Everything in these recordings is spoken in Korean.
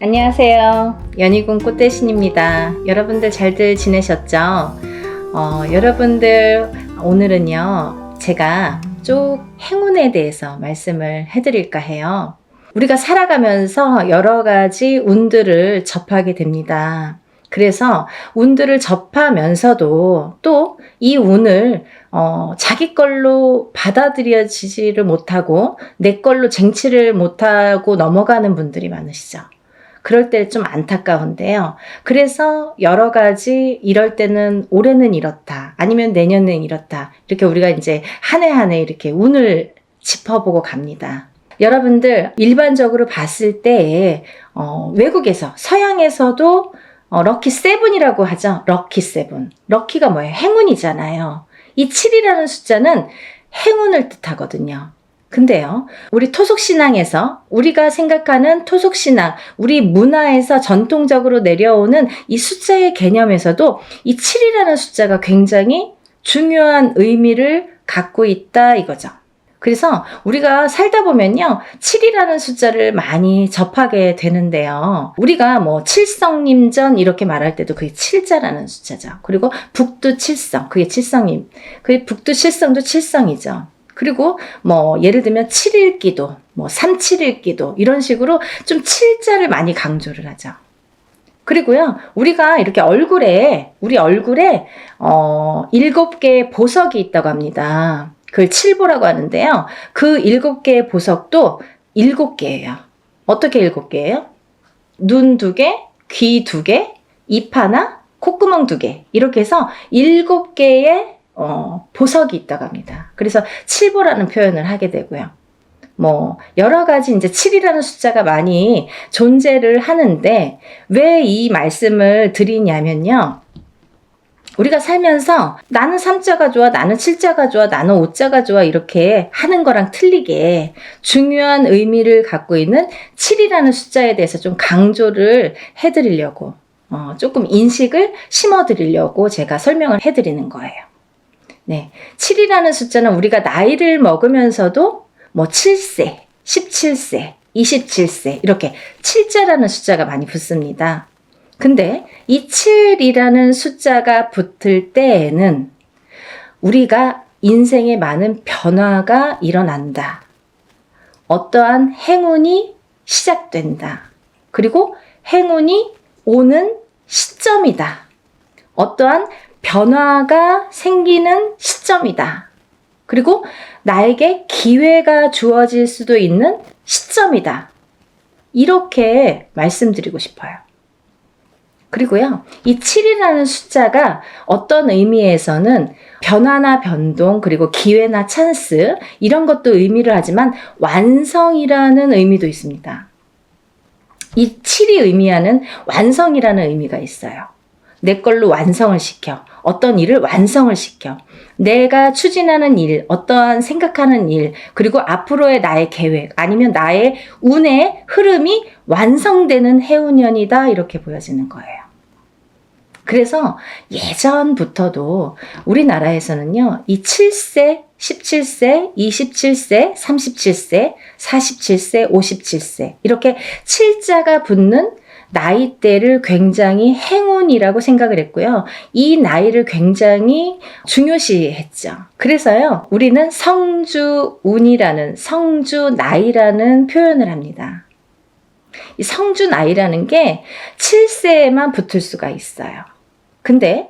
안녕하세요. 연희군 꽃대신입니다. 여러분들 잘들 지내셨죠? 여러분들 오늘은요 제가 쭉 행운에 대해서 말씀을 해드릴까 해요. 우리가 살아가면서 여러 가지 운들을 접하게 됩니다. 그래서 운들을 접하면서도 또 이 운을 자기 걸로 받아들여지지를 못하고 내 걸로 쟁취를 못하고 넘어가는 분들이 많으시죠. 그럴 때 좀 안타까운데요. 그래서 여러 가지 이럴 때는 올해는 이렇다. 아니면 내년은 이렇다. 이렇게 우리가 이제 한 해 한 해 이렇게 운을 짚어보고 갑니다. 여러분들 일반적으로 봤을 때 외국에서 서양에서도 럭키 세븐이라고 하죠. 럭키 세븐. 럭키가 뭐예요? 행운이잖아요. 이 7이라는 숫자는 행운을 뜻하거든요. 근데요, 우리 토속신앙에서 우리가 생각하는 토속신앙, 우리 문화에서 전통적으로 내려오는 이 숫자의 개념에서도 이 7이라는 숫자가 굉장히 중요한 의미를 갖고 있다 이거죠. 그래서 우리가 살다 보면요 7이라는 숫자를 많이 접하게 되는데요. 우리가 뭐 칠성님전 이렇게 말할 때도 그게 7자라는 숫자죠. 그리고 북두 칠성, 그게 칠성님, 그게 북두 칠성도 칠성이죠. 그리고 뭐 예를 들면 7일기도, 뭐 371기도 이런 식으로 좀 7자를 많이 강조를 하죠. 그리고요 우리가 이렇게 우리 얼굴에 7개의 보석이 있다고 합니다. 그걸 칠보라고 하는데요. 그 7개의 보석도 7개예요. 어떻게 7개예요? 눈 2개, 귀 2개, 입 하나, 콧구멍 2개 이렇게 해서 7개의 보석이 있다고 합니다. 그래서 칠보라는 표현을 하게 되고요. 뭐 여러 가지 이제 7이라는 숫자가 많이 존재를 하는데 왜 이 말씀을 드리냐면요. 우리가 살면서 나는 3자가 좋아, 나는 7자가 좋아, 나는 5자가 좋아 이렇게 하는 거랑 틀리게 중요한 의미를 갖고 있는 7이라는 숫자에 대해서 좀 강조를 해드리려고 조금 인식을 심어드리려고 제가 설명을 해드리는 거예요. 네, 7이라는 숫자는 우리가 나이를 먹으면서도 뭐 7세, 17세, 27세 이렇게 7자라는 숫자가 많이 붙습니다. 근데 이 7이라는 숫자가 붙을 때에는 우리가 인생에 많은 변화가 일어난다. 어떠한 행운이 시작된다. 그리고 행운이 오는 시점이다. 어떠한 변화가 생기는 시점이다. 그리고 나에게 기회가 주어질 수도 있는 시점이다. 이렇게 말씀드리고 싶어요. 그리고요, 이 7이라는 숫자가 어떤 의미에서는 변화나 변동, 그리고 기회나 찬스, 이런 것도 의미를 하지만 완성이라는 의미도 있습니다. 이 7이 의미하는 완성이라는 의미가 있어요. 내 걸로 완성을 시켜. 어떤 일을 완성을 시켜. 내가 추진하는 일, 어떠한 생각하는 일, 그리고 앞으로의 나의 계획, 아니면 나의 운의 흐름이 완성되는 해운년이다 이렇게 보여지는 거예요. 그래서 예전부터도 우리나라에서는요, 이 7세, 17세, 27세, 37세, 47세, 57세 이렇게 7자가 붙는 나이대를 굉장히 행운이라고 생각을 했고요. 이 나이를 굉장히 중요시했죠. 그래서요, 우리는 성주운이라는, 성주나이라는 표현을 합니다. 이 성주나이라는 게 7세에만 붙을 수가 있어요. 근데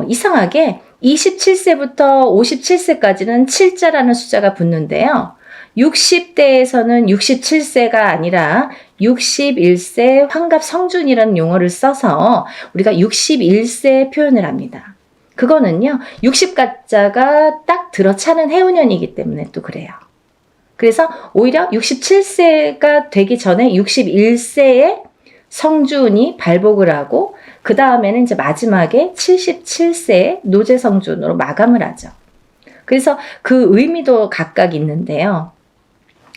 이상하게 27세부터 57세까지는 7자라는 숫자가 붙는데요. 60대에서는 67세가 아니라 61세 환갑 성준이라는 용어를 써서 우리가 61세 표현을 합니다. 그거는요, 60가짜가 딱 들어차는 해운년이기 때문에 또 그래요. 그래서 오히려 67세가 되기 전에 61세에 성준이 발복을 하고 그 다음에는 이제 마지막에 77세에 노제성준으로 마감을 하죠. 그래서 그 의미도 각각 있는데요.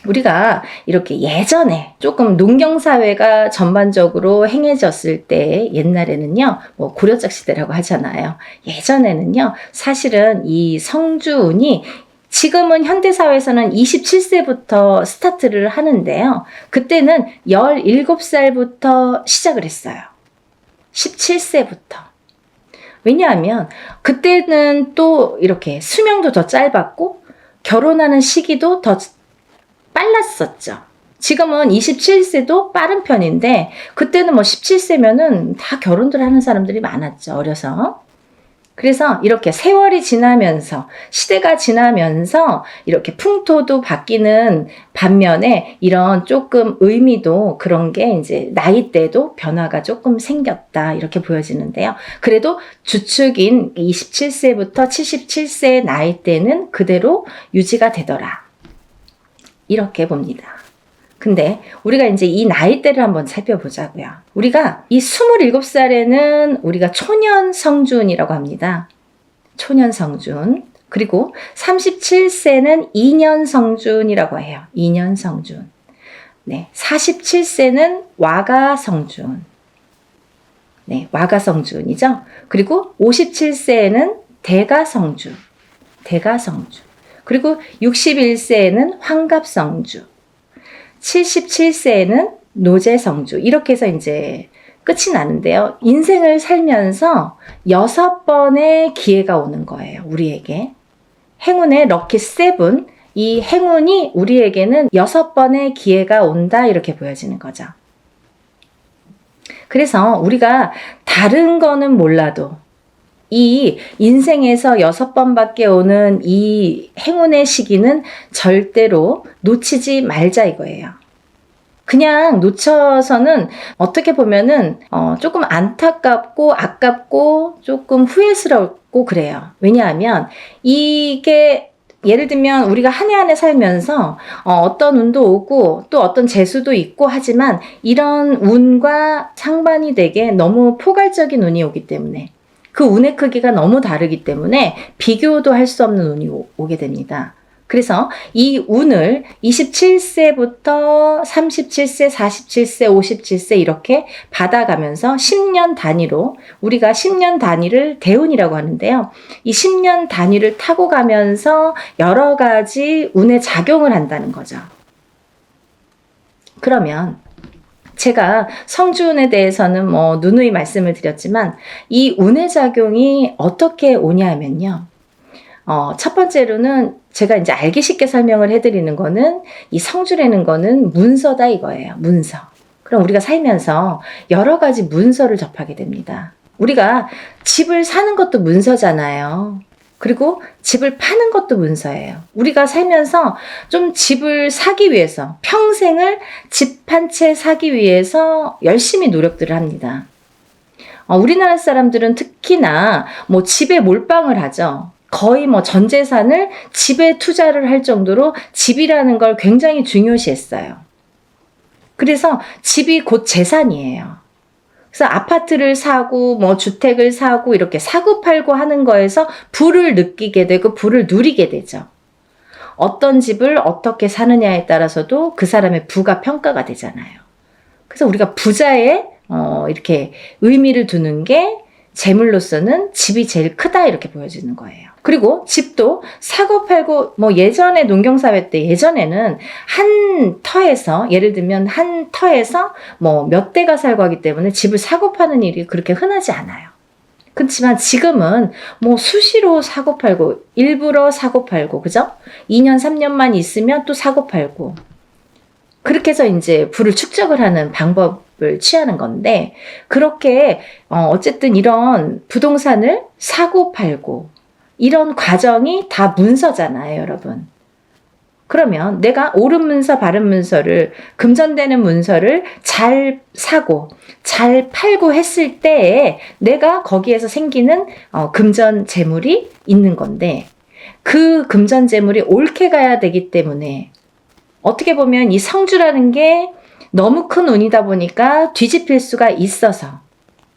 우리가 이렇게 예전에 조금 농경사회가 전반적으로 행해졌을 때 옛날에는요, 뭐 고려짝 시대라고 하잖아요. 예전에는요, 사실은 이 성주운이 지금은 현대사회에서는 27세부터 스타트를 하는데요. 그때는 17살부터 시작을 했어요. 17세부터. 왜냐하면 그때는 또 이렇게 수명도 더 짧았고 결혼하는 시기도 더 빨랐었죠. 지금은 27세도 빠른 편인데 그때는 뭐 17세면은 다 결혼들 하는 사람들이 많았죠. 어려서. 그래서 이렇게 세월이 지나면서 시대가 지나면서 이렇게 풍토도 바뀌는 반면에 이런 조금 의미도 그런 게 이제 나이대도 변화가 조금 생겼다 이렇게 보여지는데요. 그래도 주축인 27세부터 77세 나이대는 그대로 유지가 되더라. 이렇게 봅니다. 근데 우리가 이제 이 나이대를 한번 살펴보자고요. 우리가 이 27살에는 우리가 초년성준이라고 합니다. 초년성준. 그리고 37세는 2년성준이라고 해요. 2년성준. 네, 47세는 와가성준. 네, 와가성준이죠. 그리고 57세에는 대가성준. 대가성준. 그리고 61세에는 환갑성준. 77세에는 노제성주. 이렇게 해서 이제 끝이 나는데요. 인생을 살면서 6번의 기회가 오는 거예요. 우리에게. 행운의 럭키 7. 이 행운이 우리에게는 6번의 기회가 온다. 이렇게 보여지는 거죠. 그래서 우리가 다른 거는 몰라도 이 인생에서 6번밖에 오는 이 행운의 시기는 절대로 놓치지 말자 이거예요. 그냥 놓쳐서는 어떻게 보면은 조금 안타깝고 아깝고 조금 후회스럽고 그래요. 왜냐하면 이게 예를 들면 우리가 한 해 한 해 살면서 어떤 운도 오고 또 어떤 재수도 있고 하지만 이런 운과 상반이 되게 너무 포괄적인 운이 오기 때문에 그 운의 크기가 너무 다르기 때문에 비교도 할 수 없는 운이 오게 됩니다. 그래서 이 운을 27세부터 37세, 47세, 57세 이렇게 받아가면서 10년 단위로 우리가 10년 단위를 대운이라고 하는데요. 이 10년 단위를 타고 가면서 여러 가지 운에 작용을 한다는 거죠. 그러면 제가 성주운에 대해서는 뭐 누누이 말씀을 드렸지만 이 운의 작용이 어떻게 오냐면요. 첫 번째로는 제가 이제 알기 쉽게 설명을 해드리는 거는 이 성주라는 거는 문서다 이거예요. 문서. 그럼 우리가 살면서 여러 가지 문서를 접하게 됩니다. 우리가 집을 사는 것도 문서잖아요. 그리고 집을 파는 것도 문서예요. 우리가 살면서 좀 집을 사기 위해서 평생을 집 한 채 사기 위해서 열심히 노력들을 합니다. 우리나라 사람들은 특히나 뭐 집에 몰빵을 하죠. 거의 뭐 전 재산을 집에 투자를 할 정도로 집이라는 걸 굉장히 중요시했어요. 그래서 집이 곧 재산이에요. 그래서 아파트를 사고 뭐 주택을 사고 이렇게 사고 팔고 하는 거에서 부를 느끼게 되고 부를 누리게 되죠. 어떤 집을 어떻게 사느냐에 따라서도 그 사람의 부가 평가가 되잖아요. 그래서 우리가 부자에 이렇게 의미를 두는 게 재물로서는 집이 제일 크다 이렇게 보여지는 거예요. 그리고 집도 사고 팔고 뭐 예전에 농경사회 때 예전에는 한 터에서 예를 들면 한 터에서 뭐 몇 대가 살고 하기 때문에 집을 사고 파는 일이 그렇게 흔하지 않아요. 그렇지만 지금은 뭐 수시로 사고 팔고 일부러 사고 팔고 그죠? 2년 3년만 있으면 또 사고 팔고 그렇게 해서 이제 부를 축적을 하는 방법을 취하는 건데 그렇게 어쨌든 이런 부동산을 사고 팔고 이런 과정이 다 문서잖아요, 여러분. 그러면 내가 옳은 문서, 바른 문서를 금전되는 문서를 잘 사고 잘 팔고 했을 때에 내가 거기에서 생기는 금전 재물이 있는 건데 그 금전 재물이 옳게 가야 되기 때문에 어떻게 보면 이 성주라는 게 너무 큰 운이다 보니까 뒤집힐 수가 있어서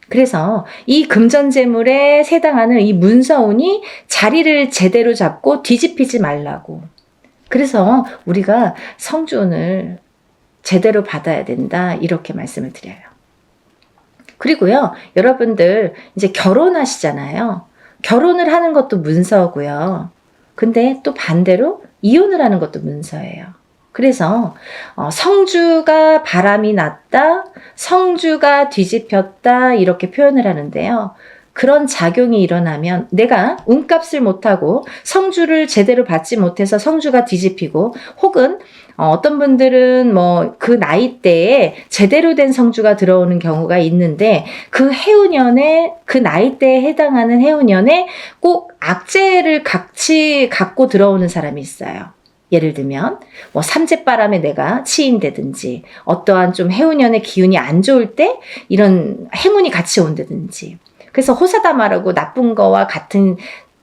그래서 이 금전재물에 해당하는 이 문서운이 자리를 제대로 잡고 뒤집히지 말라고 그래서 우리가 성주운을 제대로 받아야 된다 이렇게 말씀을 드려요. 그리고요 여러분들 이제 결혼하시잖아요. 결혼을 하는 것도 문서고요. 근데 또 반대로 이혼을 하는 것도 문서예요. 그래서 성주가 바람이 났다, 성주가 뒤집혔다 이렇게 표현을 하는데요. 그런 작용이 일어나면 내가 운값을 못하고 성주를 제대로 받지 못해서 성주가 뒤집히고, 혹은 어떤 분들은 뭐 그 나이대에 제대로 된 성주가 들어오는 경우가 있는데, 그 해운년에, 그 나이대에 해당하는 해운년에 꼭 악재를 같이 갖고 들어오는 사람이 있어요. 예를 들면 뭐 삼재바람에 내가 치인다든지, 어떠한 좀 해운년의 기운이 안 좋을 때 이런 행운이 같이 온다든지, 그래서 호사다마라고 나쁜 거와 같은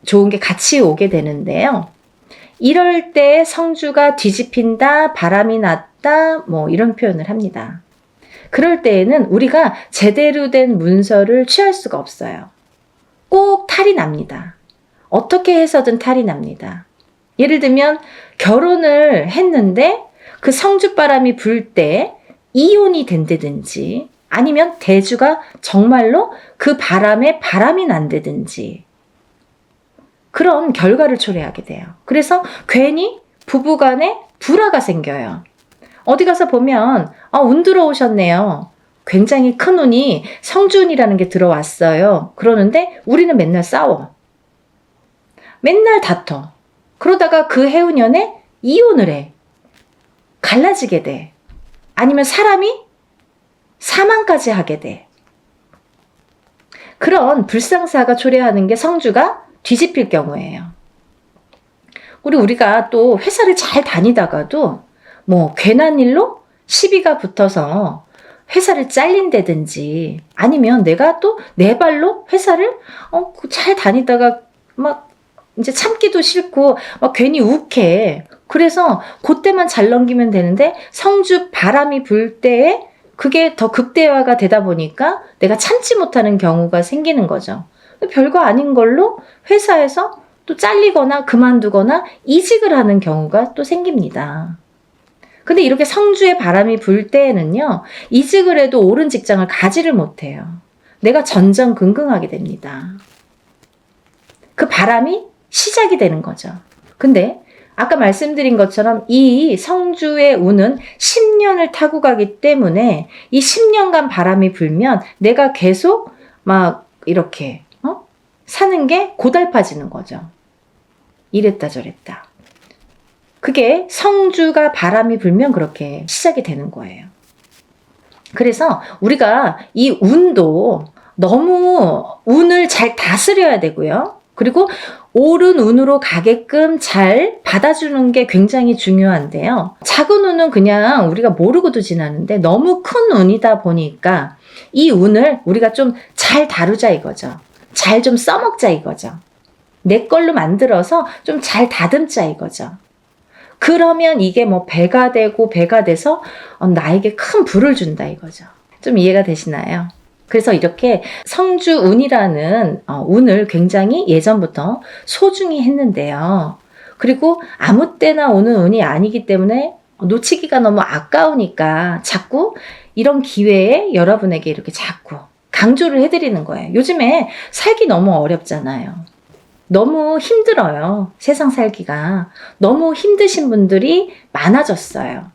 좋은 게 같이 오게 되는데요. 이럴 때 성주가 뒤집힌다, 바람이 났다, 뭐 이런 표현을 합니다. 그럴 때에는 우리가 제대로 된 문서를 취할 수가 없어요. 꼭 탈이 납니다. 어떻게 해서든 탈이 납니다. 예를 들면 결혼을 했는데 그 성주바람이 불 때 이혼이 된다든지, 아니면 대주가 정말로 그 바람에 바람이 난다든지, 그런 결과를 초래하게 돼요. 그래서 괜히 부부간에 불화가 생겨요. 어디 가서 보면 운 들어오셨네요. 굉장히 큰 운이 성주운이라는 게 들어왔어요. 그러는데 우리는 맨날 싸워. 맨날 다퉈. 그러다가 그 해운년에 이혼을 해. 갈라지게 돼. 아니면 사람이 사망까지 하게 돼. 그런 불상사가 초래하는 게 성주가 뒤집힐 경우예요. 우리가 또 회사를 잘 다니다가도 뭐 괜한 일로 시비가 붙어서 회사를 잘린다든지, 아니면 내가 또 내 발로 회사를 잘 다니다가 막 이제 참기도 싫고 막 괜히 욱해. 그래서 그때만 잘 넘기면 되는데 성주 바람이 불 때에 그게 더 극대화가 되다 보니까 내가 참지 못하는 경우가 생기는 거죠. 별거 아닌 걸로 회사에서 또 잘리거나 그만두거나 이직을 하는 경우가 또 생깁니다. 근데 이렇게 성주의 바람이 불 때에는요, 이직을 해도 옳은 직장을 가지를 못해요. 내가 전전긍긍하게 됩니다. 그 바람이 시작이 되는 거죠. 근데 아까 말씀드린 것처럼 이 성주의 운은 10년을 타고 가기 때문에 이 10년간 바람이 불면 내가 계속 막 이렇게 사는 게 고달파지는 거죠. 이랬다 저랬다. 그게 성주가 바람이 불면 그렇게 시작이 되는 거예요. 그래서 우리가 이 운도 너무 운을 잘 다스려야 되고요. 그리고 옳은 운으로 가게끔 잘 받아주는 게 굉장히 중요한데요. 작은 운은 그냥 우리가 모르고도 지나는데, 너무 큰 운이다 보니까 이 운을 우리가 좀 잘 다루자 이거죠. 잘 좀 써먹자 이거죠. 내 걸로 만들어서 좀 잘 다듬자 이거죠. 그러면 이게 뭐 배가 되고 배가 돼서 나에게 큰 부를 준다 이거죠. 좀 이해가 되시나요? 그래서 이렇게 성주운이라는 운을 굉장히 예전부터 소중히 했는데요. 그리고 아무 때나 오는 운이 아니기 때문에 놓치기가 너무 아까우니까 자꾸 이런 기회에 여러분에게 이렇게 자꾸 강조를 해드리는 거예요. 요즘에 살기 너무 어렵잖아요. 너무 힘들어요. 세상 살기가. 너무 힘드신 분들이 많아졌어요.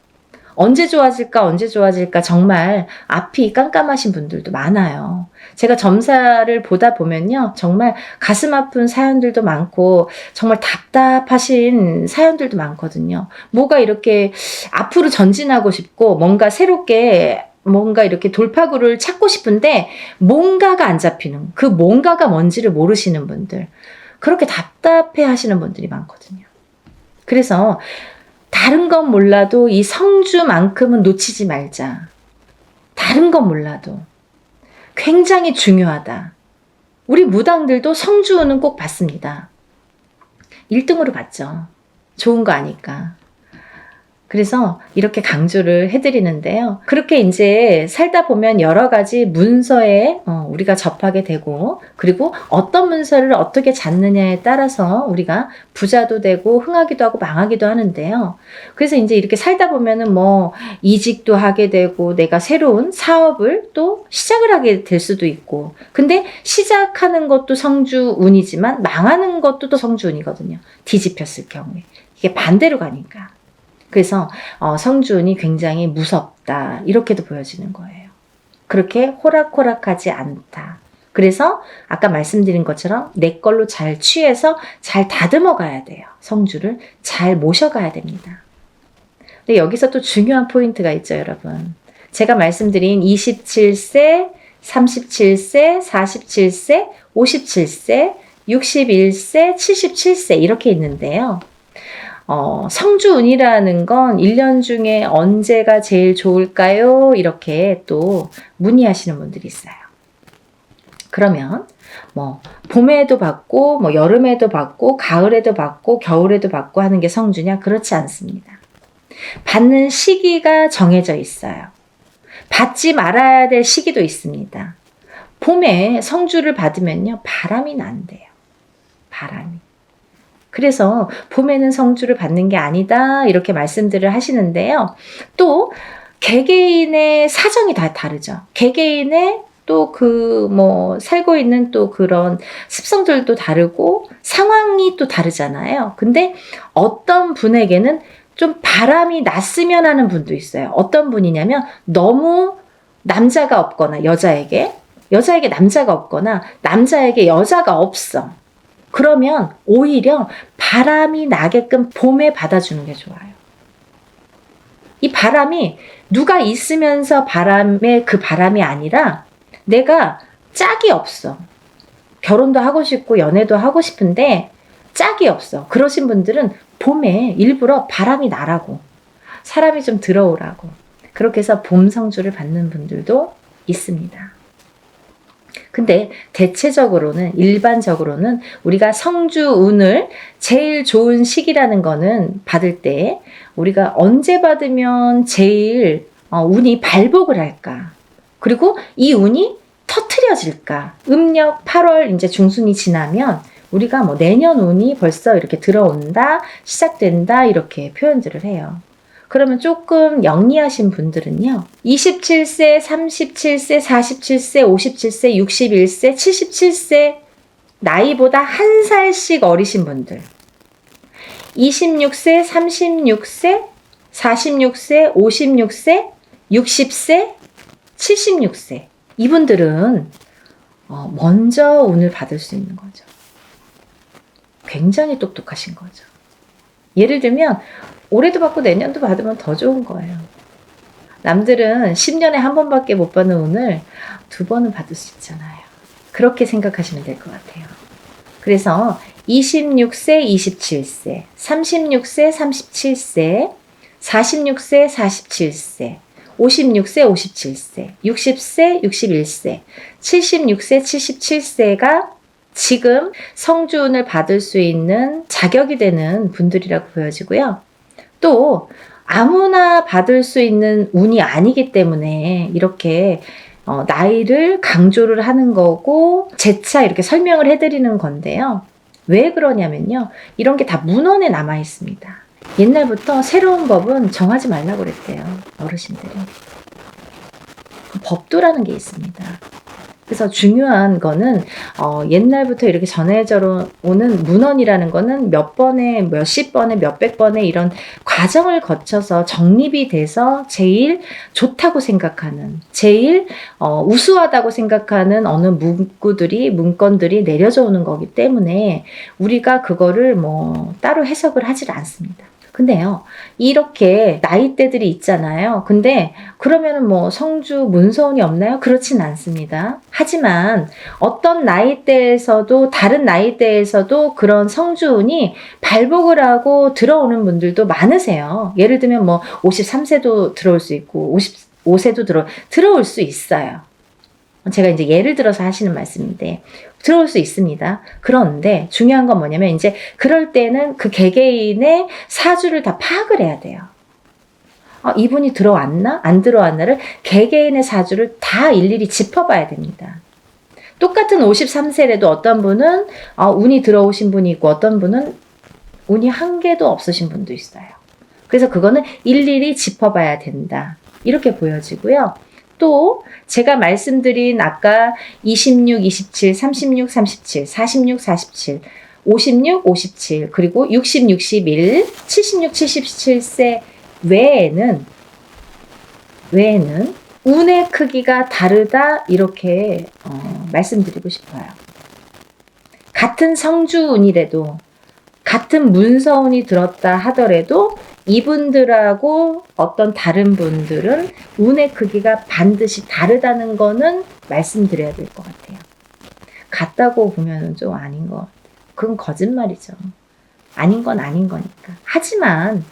언제 좋아질까 언제 좋아질까 정말 앞이 깜깜하신 분들도 많아요. 제가 점사를 보다 보면요, 정말 가슴 아픈 사연들도 많고 정말 답답하신 사연들도 많거든요. 뭐가 이렇게 앞으로 전진하고 싶고 뭔가 새롭게 뭔가 이렇게 돌파구를 찾고 싶은데 뭔가가 안 잡히는, 그 뭔가가 뭔지를 모르시는 분들, 그렇게 답답해 하시는 분들이 많거든요. 그래서 다른 건 몰라도 이 성주만큼은 놓치지 말자. 다른 건 몰라도 굉장히 중요하다. 우리 무당들도 성주는 꼭 받습니다. 1등으로 받죠. 좋은 거 아니까. 그래서 이렇게 강조를 해드리는데요. 그렇게 이제 살다 보면 여러 가지 문서에 우리가 접하게 되고, 그리고 어떤 문서를 어떻게 잡느냐에 따라서 우리가 부자도 되고 흥하기도 하고 망하기도 하는데요. 그래서 이제 이렇게 살다 보면은 뭐 이직도 하게 되고, 내가 새로운 사업을 또 시작을 하게 될 수도 있고, 근데 시작하는 것도 성주운이지만 망하는 것도 또 성주운이거든요. 뒤집혔을 경우에. 이게 반대로 가니까. 그래서 성주운이 굉장히 무섭다, 이렇게도 보여지는 거예요. 그렇게 호락호락하지 않다. 그래서 아까 말씀드린 것처럼 내 걸로 잘 취해서 잘 다듬어 가야 돼요. 성주를 잘 모셔가야 됩니다. 근데 여기서 또 중요한 포인트가 있죠, 여러분. 제가 말씀드린 27세, 37세, 47세, 57세, 61세, 77세 이렇게 있는데요. 성주운이라는 건 1년 중에 언제가 제일 좋을까요? 이렇게 또 문의하시는 분들이 있어요. 그러면 뭐 봄에도 받고 뭐 여름에도 받고 가을에도 받고 겨울에도 받고 하는 게 성주냐? 그렇지 않습니다. 받는 시기가 정해져 있어요. 받지 말아야 될 시기도 있습니다. 봄에 성주를 받으면요, 바람이 난대요. 바람이. 그래서 봄에는 성주를 받는 게 아니다, 이렇게 말씀들을 하시는데요. 또 개개인의 사정이 다 다르죠. 개개인의 또 살고 있는 또 그런 습성들도 다르고 상황이 또 다르잖아요. 근데 어떤 분에게는 좀 바람이 났으면 하는 분도 있어요. 어떤 분이냐면 너무 남자가 없거나 여자에게 남자가 없거나 남자에게 여자가 없어. 그러면 오히려 바람이 나게끔 봄에 받아주는 게 좋아요. 이 바람이 누가 있으면서 바람의 그 바람이 아니라 내가 짝이 없어. 결혼도 하고 싶고 연애도 하고 싶은데 짝이 없어. 그러신 분들은 봄에 일부러 바람이 나라고, 사람이 좀 들어오라고, 그렇게 해서 봄 성주를 받는 분들도 있습니다. 근데 대체적으로는, 일반적으로는 우리가 성주운을 제일 좋은 시기라는 거는 받을 때 우리가 언제 받으면 제일 운이 발복을 할까? 그리고 이 운이 터트려질까? 음력 8월 이제 중순이 지나면 우리가 뭐 내년 운이 벌써 이렇게 들어온다, 시작된다, 이렇게 표현들을 해요. 그러면 조금 영리하신 분들은요, 27세, 37세, 47세, 57세, 61세, 77세 나이보다 한 살씩 어리신 분들, 26세, 36세, 46세, 56세, 60세, 76세 이분들은 먼저 운을 받을 수 있는 거죠. 굉장히 똑똑하신 거죠. 예를 들면 올해도 받고 내년도 받으면 더 좋은 거예요. 남들은 10년에 한 번밖에 못 받는 운을 2번은 받을 수 있잖아요. 그렇게 생각하시면 될 것 같아요. 그래서 26세, 27세, 36세, 37세, 46세, 47세, 56세, 57세, 60세, 61세, 76세, 77세가 지금 성주운을 받을 수 있는 자격이 되는 분들이라고 보여지고요. 또 아무나 받을 수 있는 운이 아니기 때문에 이렇게 나이를 강조를 하는 거고 재차 이렇게 설명을 해드리는 건데요. 왜 그러냐면요, 이런 게 다 문헌에 남아 있습니다. 옛날부터 새로운 법은 정하지 말라고 그랬대요, 어르신들이. 법도라는 게 있습니다. 그래서 중요한 거는 옛날부터 이렇게 전해져 오는 문헌이라는 거는 몇 번에, 몇십 번에, 몇백 번에 이런 과정을 거쳐서 정립이 돼서 제일 좋다고 생각하는, 제일 우수하다고 생각하는 어느 문건들이 내려져 오는 거기 때문에 우리가 그거를 뭐 따로 해석을 하질 않습니다. 근데요, 이렇게 나이대들이 있잖아요. 근데 그러면은 뭐 성주 문서운이 없나요? 그렇진 않습니다. 하지만 어떤 나이대에서도, 다른 나이대에서도 그런 성주운이 발복을 하고 들어오는 분들도 많으세요. 예를 들면 뭐 53세도 들어올 수 있고 55세도 들어올 수 있어요. 제가 이제 예를 들어서 하시는 말씀인데 들어올 수 있습니다. 그런데 중요한 건 뭐냐면 이제 그럴 때는 그 개개인의 사주를 다 파악을 해야 돼요. 이분이 들어왔나? 안 들어왔나를 개개인의 사주를 다 일일이 짚어봐야 됩니다. 똑같은 53세라도 어떤 분은 운이 들어오신 분이 있고 어떤 분은 운이 한 개도 없으신 분도 있어요. 그래서 그거는 일일이 짚어봐야 된다. 이렇게 보여지고요. 또 제가 말씀드린 아까 26, 27, 36, 37, 46, 47, 56, 57, 그리고 60, 61, 76, 77세 외에는 운의 크기가 다르다 이렇게 말씀드리고 싶어요. 같은 성주운이라도 같은 문서운이 들었다 하더라도 이분들하고 어떤 다른 분들은 운의 크기가 반드시 다르다는 거는 말씀드려야 될 것 같아요. 같다고 보면 좀 아닌 거. 그건 거짓말이죠. 아닌 건 아닌 거니까. 하지만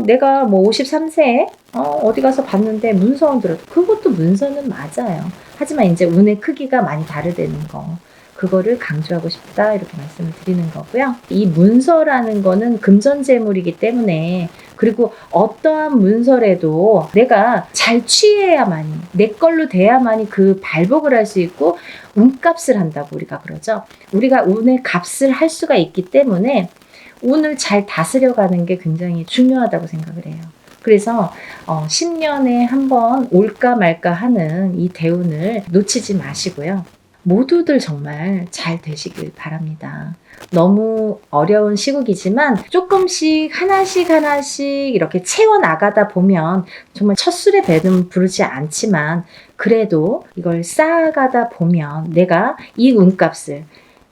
내가 뭐 53세에 어디 가서 봤는데 문서운 들었다. 그것도 문서는 맞아요. 하지만 이제 운의 크기가 많이 다르다는 거. 그거를 강조하고 싶다 이렇게 말씀을 드리는 거고요. 이 문서라는 거는 금전재물이기 때문에 그리고 어떠한 문서라도 내가 잘 취해야만이 내 걸로 돼야만이 그 발복을 할 수 있고 운값을 한다고 우리가 그러죠. 우리가 운의 값을 할 수가 있기 때문에 운을 잘 다스려가는 게 굉장히 중요하다고 생각을 해요. 그래서 10년에 한 번 올까 말까 하는 이 대운을 놓치지 마시고요. 모두들 정말 잘 되시길 바랍니다. 너무 어려운 시국이지만 조금씩 하나씩 이렇게 채워나가다 보면 정말 첫술에 배는 부르지 않지만 그래도 이걸 쌓아가다 보면 내가 이 운값을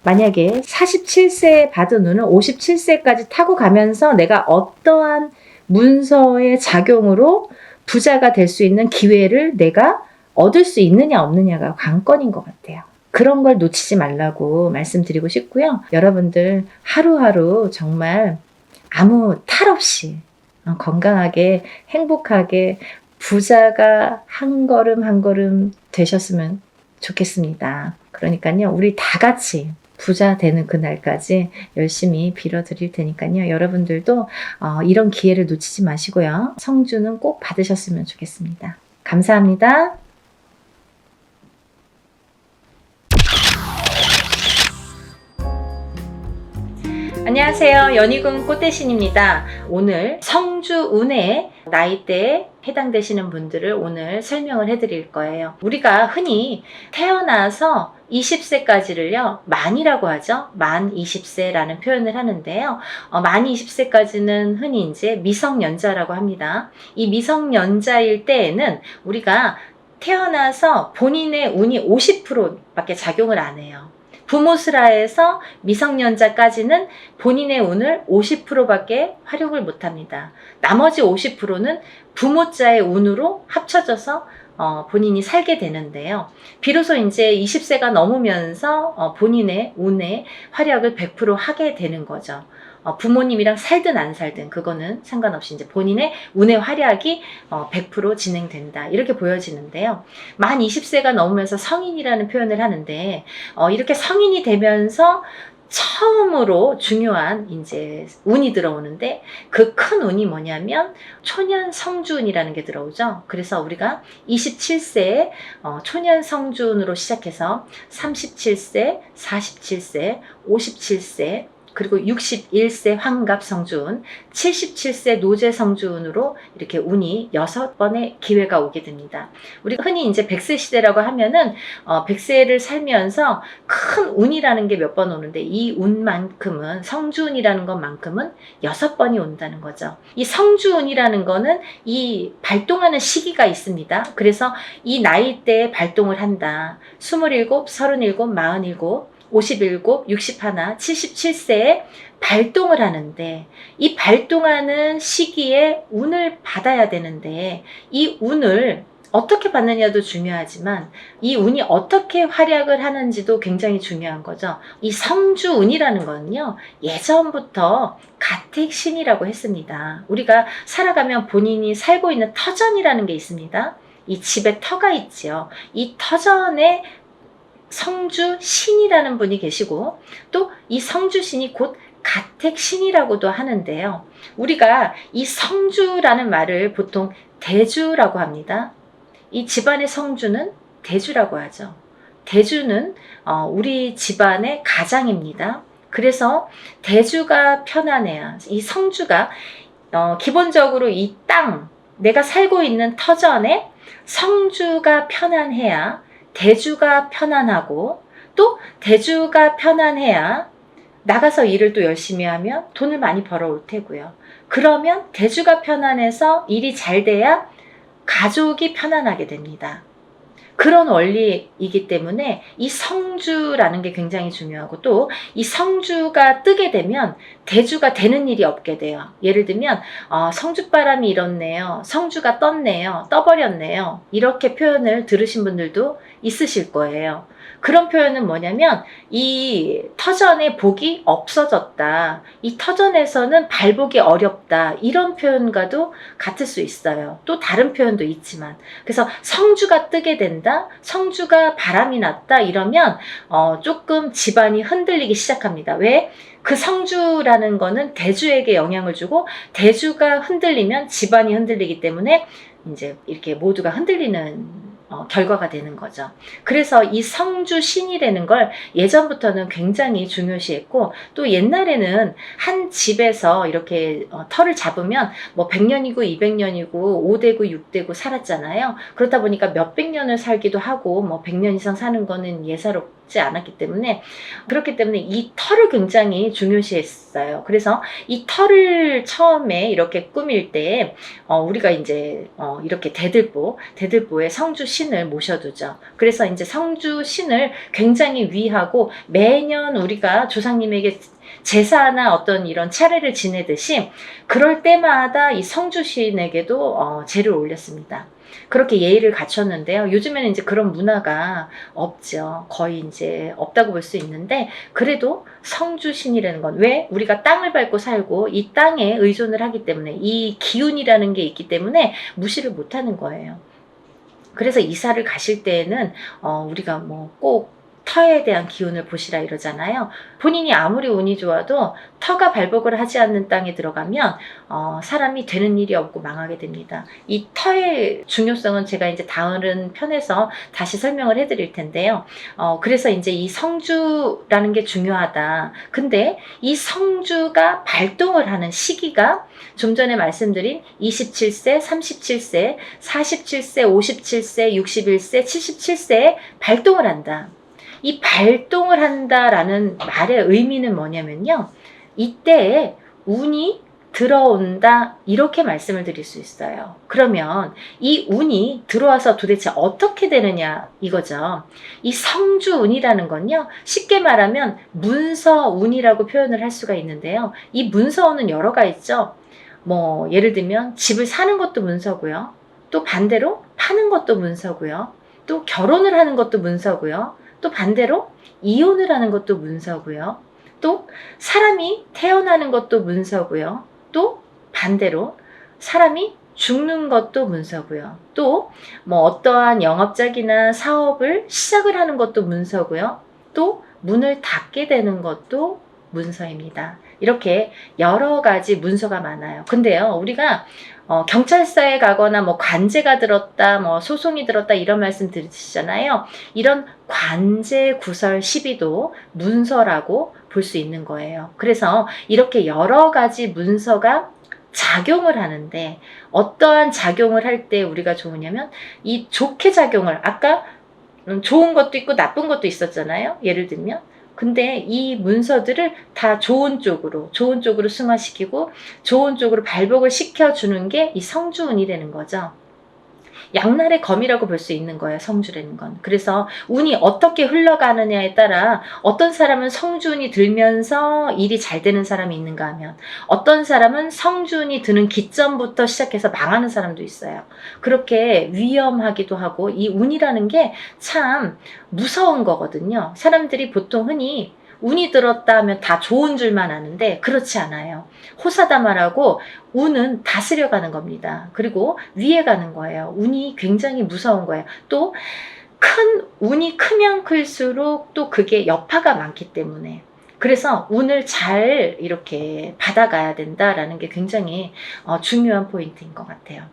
만약에 47세에 받은 운을 57세까지 타고 가면서 내가 어떠한 문서의 작용으로 부자가 될 수 있는 기회를 내가 얻을 수 있느냐 없느냐가 관건인 것 같아요. 그런 걸 놓치지 말라고 말씀드리고 싶고요. 여러분들 하루하루 정말 아무 탈 없이 건강하게 행복하게 부자가 한 걸음 한 걸음 되셨으면 좋겠습니다. 그러니까요. 우리 다 같이 부자 되는 그날까지 열심히 빌어드릴 테니까요. 여러분들도 이런 기회를 놓치지 마시고요. 성주는 꼭 받으셨으면 좋겠습니다. 감사합니다. 안녕하세요. 연희군 꽃대신입니다. 오늘 성주운의 나이대에 해당되시는 분들을 오늘 설명을 해드릴 거예요. 우리가 흔히 태어나서 20세까지를요, 만이라고 하죠. 만 20세라는 표현을 하는데요. 만 20세까지는 흔히 이제 미성년자라고 합니다. 이 미성년자일 때에는 우리가 태어나서 본인의 운이 50%밖에 작용을 안 해요. 부모스라에서 미성년자까지는 본인의 운을 50%밖에 활용을 못합니다. 나머지 50%는 부모자의 운으로 합쳐져서 본인이 살게 되는데요. 비로소 이제 20세가 넘으면서 본인의 운의 활약을 100% 하게 되는 거죠. 부모님이랑 살든 안 살든 그거는 상관없이 이제 본인의 운의 활약이 100% 진행된다 이렇게 보여지는데요. 만 20세가 넘으면서 성인이라는 표현을 하는데 이렇게 성인이 되면서 처음으로 중요한 이제 운이 들어오는데 그 큰 운이 뭐냐면 초년 성주운이라는 게 들어오죠. 그래서 우리가 27세에 초년 성주운으로 시작해서 37세, 47세, 57세 그리고 61세 환갑성주운, 77세 노제성주운으로 이렇게 운이 6번의 기회가 오게 됩니다. 우리가 흔히 이제 100세 시대라고 하면은 100세를 살면서 큰 운이라는 게 몇 번 오는데 이 운만큼은 성주운이라는 것만큼은 6번이 온다는 거죠. 이 성주운이라는 거는 이 발동하는 시기가 있습니다. 그래서 이 나이대에 발동을 한다. 27, 37, 47 57, 61, 77세에 발동을 하는데 이 발동하는 시기에 운을 받아야 되는데 이 운을 어떻게 받느냐도 중요하지만 이 운이 어떻게 활약을 하는지도 굉장히 중요한 거죠. 이 성주운이라는 거는요. 예전부터 가택신이라고 했습니다. 우리가 살아가면 본인이 살고 있는 터전이라는 게 있습니다. 이 집에 터가 있지요. 이 터전에 성주신이라는 분이 계시고 또 이 성주신이 곧 가택신이라고도 하는데요. 우리가 이 성주라는 말을 보통 대주라고 합니다. 이 집안의 성주는 대주라고 하죠. 대주는 우리 집안의 가장입니다. 그래서 대주가 편안해야, 이 성주가 기본적으로 이 땅, 내가 살고 있는 터전에 성주가 편안해야 대주가 편안하고, 또 대주가 편안해야 나가서 일을 또 열심히 하면 돈을 많이 벌어올 테고요. 그러면 대주가 편안해서 일이 잘 돼야 가족이 편안하게 됩니다. 그런 원리이기 때문에 이 성주라는 게 굉장히 중요하고, 또 이 성주가 뜨게 되면 대주가 되는 일이 없게 돼요. 예를 들면 성주바람이 일었네요, 성주가 떴네요, 떠버렸네요, 이렇게 표현을 들으신 분들도 있으실 거예요. 그런 표현은 뭐냐면 이 터전에 복이 없어졌다, 이 터전에서는 발복이 어렵다, 이런 표현과도 같을 수 있어요. 또 다른 표현도 있지만, 그래서 성주가 뜨게 된다, 성주가 바람이 났다, 이러면 조금 집안이 흔들리기 시작합니다. 왜? 그 성주라는 거는 대주에게 영향을 주고, 대주가 흔들리면 집안이 흔들리기 때문에 이제 이렇게 모두가 흔들리는 결과가 되는 거죠. 그래서 이 성주신이라는 걸 예전부터는 굉장히 중요시했고, 또 옛날에는 한 집에서 이렇게 터를 잡으면 뭐 100년이고 200년이고 5대고 6대고 살았잖아요. 그렇다 보니까 몇백 년을 살기도 하고 뭐 100년 이상 사는 거는 예사롭지 않았기 때문에, 그렇기 때문에 이 터를 굉장히 중요시했어요. 그래서 이 터를 처음에 이렇게 꾸밀 때 우리가 이제 이렇게 대들보에 성주신을 모셔두죠. 그래서 이제 성주신을 굉장히 위하고, 매년 우리가 조상님에게 제사나 어떤 이런 차례를 지내듯이 그럴 때마다 이 성주신에게도 제를 올렸습니다. 그렇게 예의를 갖췄는데요. 요즘에는 이제 그런 문화가 없죠. 거의 이제 없다고 볼 수 있는데, 그래도 성주신이라는 건, 왜? 우리가 땅을 밟고 살고 이 땅에 의존을 하기 때문에, 이 기운이라는 게 있기 때문에 무시를 못하는 거예요. 그래서 이사를 가실 때에는 우리가 뭐 꼭 터에 대한 기운을 보시라 이러잖아요. 본인이 아무리 운이 좋아도 터가 발복을 하지 않는 땅에 들어가면 사람이 되는 일이 없고 망하게 됩니다. 이 터의 중요성은 제가 이제 다른 편에서 다시 설명을 해드릴 텐데요. 그래서 이제 이 성주라는 게 중요하다. 근데 이 성주가 발동을 하는 시기가 좀 전에 말씀드린 27세, 37세, 47세, 57세, 61세, 77세에 발동을 한다. 이 발동을 한다라는 말의 의미는 뭐냐면요, 이때에 운이 들어온다, 이렇게 말씀을 드릴 수 있어요. 그러면 이 운이 들어와서 도대체 어떻게 되느냐 이거죠. 이 성주운이라는 건요, 쉽게 말하면 문서운이라고 표현을 할 수가 있는데요. 이 문서운은 여러가 있죠. 뭐 예를 들면 집을 사는 것도 문서고요, 또 반대로 파는 것도 문서고요, 또 결혼을 하는 것도 문서고요, 또 반대로 이혼을 하는 것도 문서고요, 또 사람이 태어나는 것도 문서고요, 또 반대로 사람이 죽는 것도 문서고요, 또 뭐 어떠한 영업작이나 사업을 시작을 하는 것도 문서고요, 또 문을 닫게 되는 것도 문서입니다. 이렇게 여러 가지 문서가 많아요. 근데요, 우리가 경찰서에 가거나 뭐 관제가 들었다, 뭐 소송이 들었다, 이런 말씀 들으시잖아요. 이런 관제 구설 시비도 문서라고 볼 수 있는 거예요. 그래서 이렇게 여러 가지 문서가 작용을 하는데, 어떠한 작용을 할 때 우리가 좋으냐면, 이 좋게 작용을, 아까 좋은 것도 있고 나쁜 것도 있었잖아요. 예를 들면, 근데 이 문서들을 다 좋은 쪽으로 승화시키고 좋은 쪽으로 발복을 시켜주는 게 이 성주운이라는 거죠. 양날의 검이라고 볼 수 있는 거예요, 성주라는 건. 그래서 운이 어떻게 흘러가느냐에 따라 어떤 사람은 성주운이 들면서 일이 잘 되는 사람이 있는가 하면, 어떤 사람은 성주운이 드는 기점부터 시작해서 망하는 사람도 있어요. 그렇게 위험하기도 하고, 이 운이라는 게 참 무서운 거거든요. 사람들이 보통 흔히 운이 들었다 하면 다 좋은 줄만 아는데 그렇지 않아요. 호사다마라고 운은 다스려가는 겁니다. 그리고 위에 가는 거예요. 운이 굉장히 무서운 거예요. 또 운이 크면 클수록 또 그게 여파가 많기 때문에, 그래서 운을 잘 이렇게 받아가야 된다라는 게 굉장히 중요한 포인트인 것 같아요.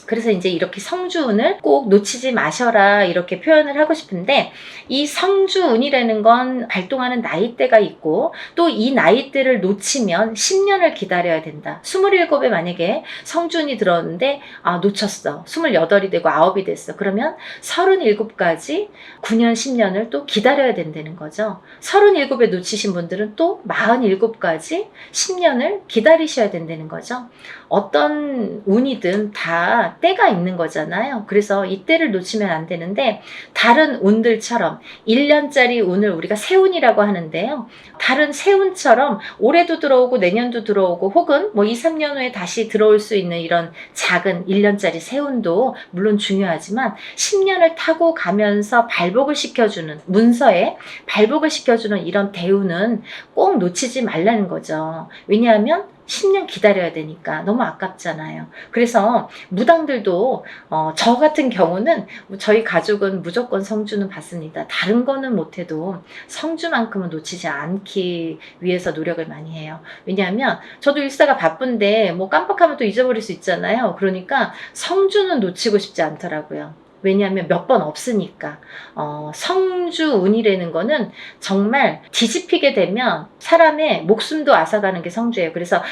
그래서 이제 이렇게 성주운을 꼭 놓치지 마셔라 이렇게 표현을 하고 싶은데, 이 성주운이라는 건 발동하는 나이대가 있고 또 이 나이대를 놓치면 10년을 기다려야 된다. 27에 만약에 성주운이 들어왔는데 놓쳤어. 28이 되고 9이 됐어. 그러면 37까지 9년 10년을 또 기다려야 된다는 거죠. 37에 놓치신 분들은 또 47까지 10년을 기다리셔야 된다는 거죠. 어떤 운이든 다 때가 있는 거잖아요. 그래서 이 때를 놓치면 안 되는데, 다른 운들처럼 1년짜리 운을 우리가 세운이라고 하는데요. 다른 세운처럼 올해도 들어오고 내년도 들어오고 혹은 뭐 2, 3년 후에 다시 들어올 수 있는 이런 작은 1년짜리 세운도 물론 중요하지만 10년을 타고 가면서 발복을 시켜주는, 문서에 발복을 시켜주는 이런 대운은 꼭 놓치지 말라는 거죠. 왜냐하면 10년 기다려야 되니까 너무 아깝잖아요. 그래서 무당들도 저 같은 경우는 저희 가족은 무조건 성주는 받습니다. 다른 거는 못해도 성주만큼은 놓치지 않기 위해서 노력을 많이 해요. 왜냐하면 저도 일사가 바쁜데 뭐 깜빡하면 또 잊어버릴 수 있잖아요. 그러니까 성주는 놓치고 싶지 않더라고요. 왜냐하면 몇 번 없으니까. 성주운이라는 거는 정말 뒤집히게 되면 사람의 목숨도 앗아가는 게 성주예요. 그래서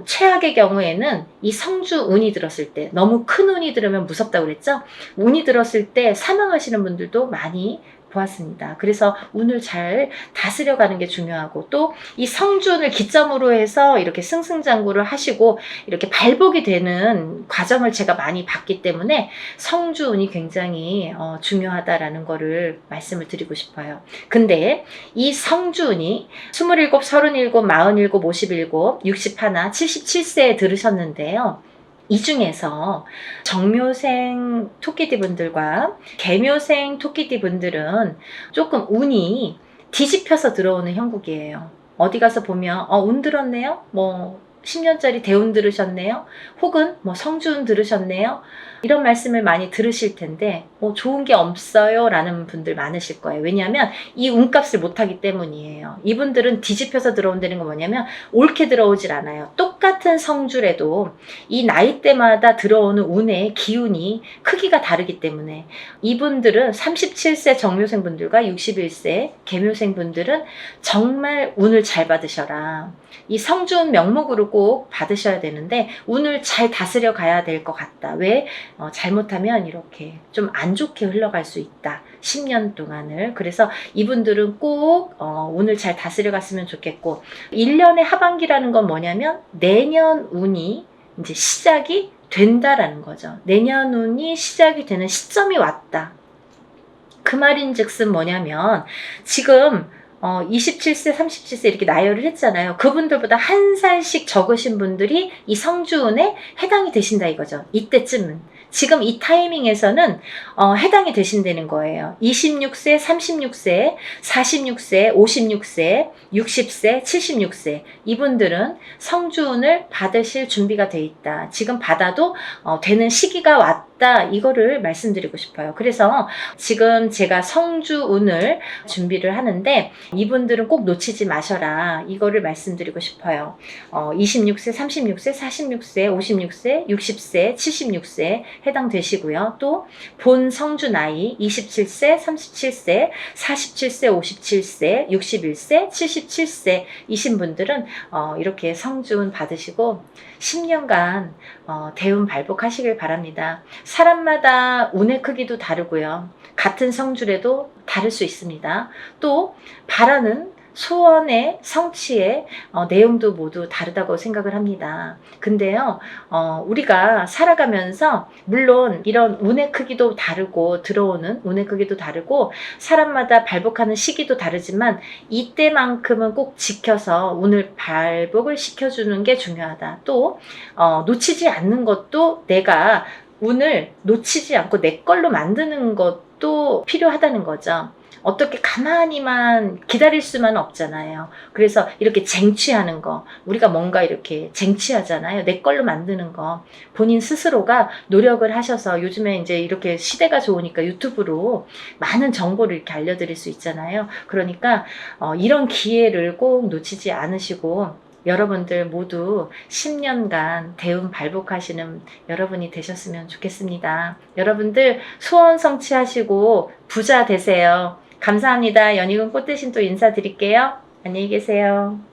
최악의 경우에는 이 성주운이 들었을 때, 너무 큰 운이 들으면 무섭다고 그랬죠? 운이 들었을 때 사망하시는 분들도 많이 보았습니다. 그래서 운을 잘 다스려가는 게 중요하고, 또 이 성주운을 기점으로 해서 이렇게 승승장구를 하시고 이렇게 발복이 되는 과정을 제가 많이 봤기 때문에 성주운이 굉장히 중요하다라는 거를 말씀을 드리고 싶어요. 근데 이 성주운이 27, 37, 47, 57, 61, 77세에 들으셨는데요. 이 중에서 정묘생 토끼띠 분들과 개묘생 토끼띠 분들은 조금 운이 뒤집혀서 들어오는 형국이에요. 어디 가서 보면 운 들었네요? 뭐 10년짜리 대운 들으셨네요? 혹은 뭐 성주운 들으셨네요? 이런 말씀을 많이 들으실 텐데 좋은 게 없어요 라는 분들 많으실 거예요. 왜냐하면 이 운값을 못하기 때문이에요. 이분들은 뒤집혀서 들어온다는 건 뭐냐면 옳게 들어오질 않아요. 똑같은 성주래도 이 나이대마다 들어오는 운의 기운이 크기가 다르기 때문에, 이분들은 37세 정묘생 분들과 61세 개묘생 분들은 정말 운을 잘 받으셔라. 이 성주운 명목으로 꼭 받으셔야 되는데 운을 잘 다스려 가야 될 것 같다. 왜? 잘못하면 이렇게 좀 안 좋게 흘러갈 수 있다. 10년 동안을. 그래서 이분들은 꼭 운을 잘 다스려 갔으면 좋겠고, 1년의 하반기라는 건 뭐냐면 내년 운이 이제 시작이 된다라는 거죠. 내년 운이 시작이 되는 시점이 왔다. 그 말인즉슨 뭐냐면 지금 27세, 37세 이렇게 나열을 했잖아요. 그분들보다 한 살씩 적으신 분들이 이 성주운에 해당이 되신다 이거죠. 이때쯤은. 지금 이 타이밍에서는 해당이 되신다는 거예요. 26세, 36세, 46세, 56세, 60세, 76세 이분들은 성주운을 받으실 준비가 돼 있다. 지금 받아도 되는 시기가 왔다. 이거를 말씀드리고 싶어요. 그래서 지금 제가 성주운을 준비를 하는데 이분들은 꼭 놓치지 마셔라. 이거를 말씀드리고 싶어요. 26세, 36세, 46세, 56세, 60세, 76세 해당되시고요. 또 본 성주 나이 27세, 37세, 47세, 57세, 61세, 77세 이신 분들은 이렇게 성주운 받으시고 10년간 대운 발복하시길 바랍니다. 사람마다 운의 크기도 다르고요. 같은 성주래도 다를 수 있습니다. 또 바라는 소원의 성취의 내용도 모두 다르다고 생각을 합니다. 근데요, 우리가 살아가면서 물론 이런 운의 크기도 다르고 들어오는 운의 크기도 다르고 사람마다 발복하는 시기도 다르지만 이때만큼은 꼭 지켜서 운을 발복을 시켜주는 게 중요하다. 또 놓치지 않는 것도, 내가 운을 놓치지 않고 내 걸로 만드는 것도 필요하다는 거죠. 어떻게 가만히만 기다릴 수만 없잖아요. 그래서 이렇게 쟁취하는 거, 우리가 뭔가 이렇게 쟁취하잖아요. 내 걸로 만드는 거. 본인 스스로가 노력을 하셔서 요즘에 이제 이렇게 시대가 좋으니까 유튜브로 많은 정보를 이렇게 알려드릴 수 있잖아요. 그러니까 이런 기회를 꼭 놓치지 않으시고 여러분들 모두 10년간 대운 발복하시는 여러분이 되셨으면 좋겠습니다. 여러분들 소원 성취하시고 부자 되세요. 감사합니다. 연희군 꽃대신 또 인사드릴게요. 안녕히 계세요.